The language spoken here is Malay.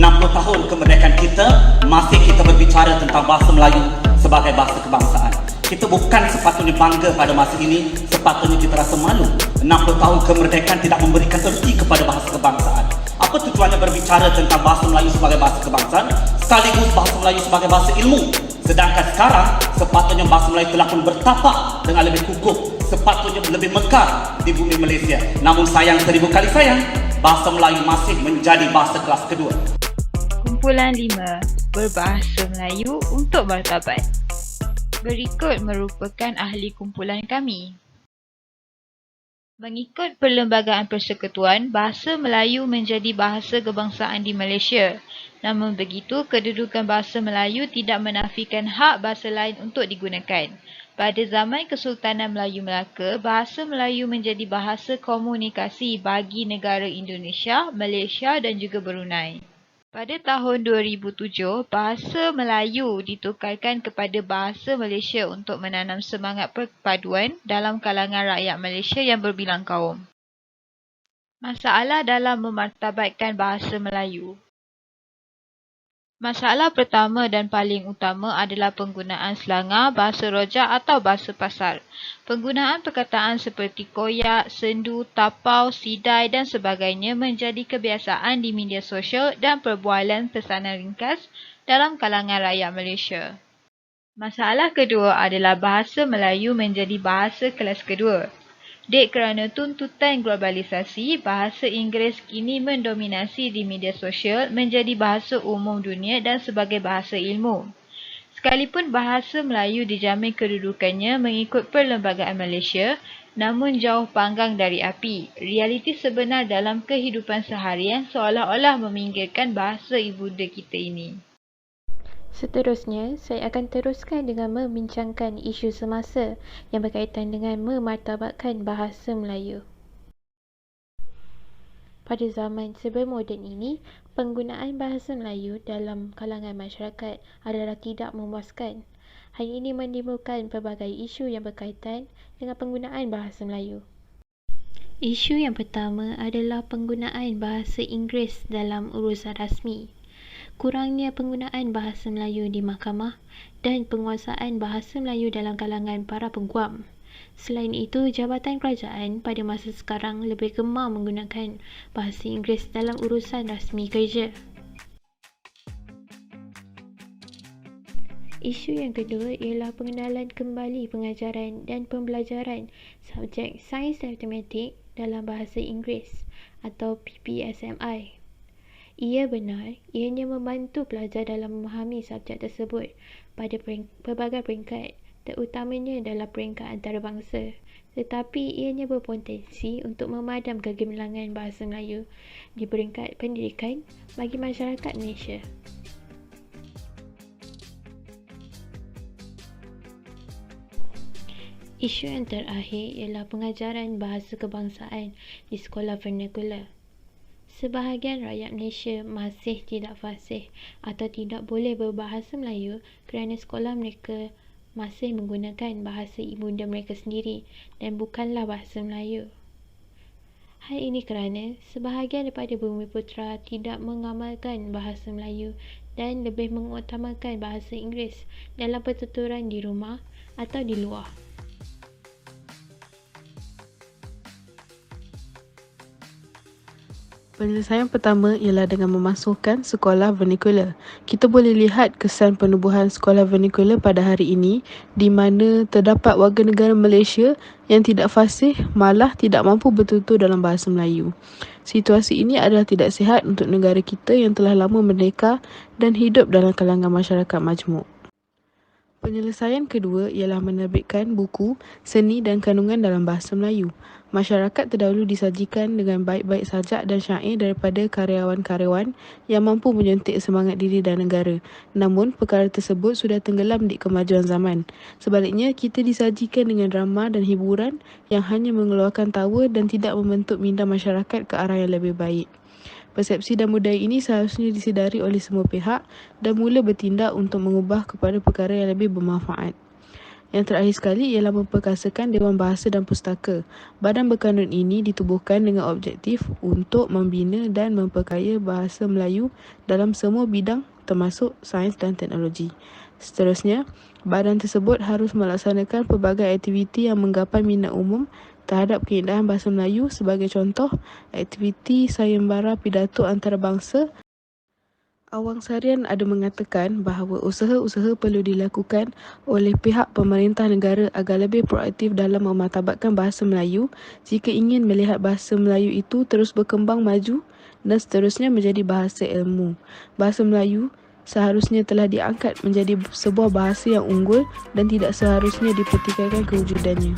60 tahun kemerdekaan kita, masih kita berbicara tentang bahasa Melayu sebagai bahasa kebangsaan. Kita bukan sepatutnya bangga pada masa ini, sepatutnya kita rasa malu. 60 tahun kemerdekaan tidak memberikan erti kepada bahasa kebangsaan. Apa tujuannya berbicara tentang bahasa Melayu sebagai bahasa kebangsaan, sekaligus bahasa Melayu sebagai bahasa ilmu? Sedangkan sekarang, sepatutnya bahasa Melayu telah pun bertapak dengan lebih kukuh, sepatutnya lebih mekar di bumi Malaysia. Namun sayang, seribu kali sayang, bahasa Melayu masih menjadi bahasa kelas kedua. Kumpulan 5. Berbahasa Melayu untuk martabat. Berikut merupakan ahli kumpulan kami. Mengikut Perlembagaan Persekutuan, bahasa Melayu menjadi bahasa kebangsaan di Malaysia. Namun begitu, kedudukan bahasa Melayu tidak menafikan hak bahasa lain untuk digunakan. Pada zaman Kesultanan Melayu Melaka, bahasa Melayu menjadi bahasa komunikasi bagi negara Indonesia, Malaysia dan juga Brunei. Pada tahun 2007, bahasa Melayu ditukarkan kepada bahasa Malaysia untuk menanam semangat perpaduan dalam kalangan rakyat Malaysia yang berbilang kaum. Masalah dalam memartabatkan bahasa Melayu. Masalah pertama dan paling utama adalah penggunaan slangar, bahasa rojak atau bahasa pasar. Penggunaan perkataan seperti koyak, sendu, tapau, sidai dan sebagainya menjadi kebiasaan di media sosial dan perbualan pesanan ringkas dalam kalangan rakyat Malaysia. Masalah kedua adalah bahasa Melayu menjadi bahasa kelas kedua. Dek kerana tuntutan globalisasi, bahasa Inggeris kini mendominasi di media sosial menjadi bahasa umum dunia dan sebagai bahasa ilmu. Sekalipun bahasa Melayu dijamin kedudukannya mengikut Perlembagaan Malaysia, namun jauh panggang dari api. Realiti sebenar dalam kehidupan seharian seolah-olah meminggirkan bahasa ibunda kita ini. Seterusnya, saya akan teruskan dengan membincangkan isu semasa yang berkaitan dengan memartabatkan bahasa Melayu. Pada zaman sebelum-moden ini, penggunaan bahasa Melayu dalam kalangan masyarakat adalah tidak memuaskan. Hal ini menimbulkan pelbagai isu yang berkaitan dengan penggunaan bahasa Melayu. Isu yang pertama adalah penggunaan bahasa Inggeris dalam urusan rasmi. Kurangnya penggunaan bahasa Melayu di mahkamah dan penguasaan bahasa Melayu dalam kalangan para peguam. Selain itu, jabatan kerajaan pada masa sekarang lebih gemar menggunakan bahasa Inggeris dalam urusan rasmi kerja. Isu yang kedua ialah pengenalan kembali pengajaran dan pembelajaran subjek sains dan matematik dalam bahasa Inggeris atau PPSMI. Ia benar, ianya membantu pelajar dalam memahami subjek tersebut pada pelbagai peringkat, terutamanya dalam peringkat antarabangsa. Tetapi ianya berpotensi untuk memadam kegemilangan bahasa Melayu di peringkat pendidikan bagi masyarakat Malaysia. Isu yang terakhir ialah pengajaran bahasa kebangsaan di sekolah vernakular. Sebahagian rakyat Malaysia masih tidak fasih atau tidak boleh berbahasa Melayu kerana sekolah mereka masih menggunakan bahasa ibunda mereka sendiri dan bukanlah bahasa Melayu. Hal ini kerana sebahagian daripada Bumiputera tidak mengamalkan bahasa Melayu dan lebih mengutamakan bahasa Inggeris dalam pertuturan di rumah atau di luar. Penyelesaian pertama ialah dengan memasukkan sekolah vernakular. Kita boleh lihat kesan penubuhan sekolah vernakular pada hari ini di mana terdapat warga negara Malaysia yang tidak fasih malah tidak mampu bertutur dalam bahasa Melayu. Situasi ini adalah tidak sihat untuk negara kita yang telah lama merdeka dan hidup dalam kalangan masyarakat majmuk. Penyelesaian kedua ialah menerbitkan buku, seni dan kandungan dalam bahasa Melayu. Masyarakat terdahulu disajikan dengan baik-baik sajak dan syair daripada karyawan-karyawan yang mampu menyuntik semangat diri dan negara. Namun, perkara tersebut sudah tenggelam di kemajuan zaman. Sebaliknya, kita disajikan dengan drama dan hiburan yang hanya mengeluarkan tawa dan tidak membentuk minda masyarakat ke arah yang lebih baik. Persepsi dan budaya ini seharusnya disedari oleh semua pihak dan mula bertindak untuk mengubah kepada perkara yang lebih bermanfaat. Yang terakhir sekali ialah memperkasakan Dewan Bahasa dan Pustaka. Badan berkanun ini ditubuhkan dengan objektif untuk membina dan memperkaya bahasa Melayu dalam semua bidang termasuk sains dan teknologi. Seterusnya, badan tersebut harus melaksanakan pelbagai aktiviti yang menggapai minat umum terhadap keindahan bahasa Melayu. Sebagai contoh, aktiviti sayembara pidato antarabangsa. Awang Sarian ada mengatakan bahawa usaha-usaha perlu dilakukan oleh pihak pemerintah negara agar lebih proaktif dalam memartabatkan bahasa Melayu jika ingin melihat bahasa Melayu itu terus berkembang maju dan seterusnya menjadi bahasa ilmu. Bahasa Melayu seharusnya telah diangkat menjadi sebuah bahasa yang unggul dan tidak seharusnya dipertikaikan kewujudannya.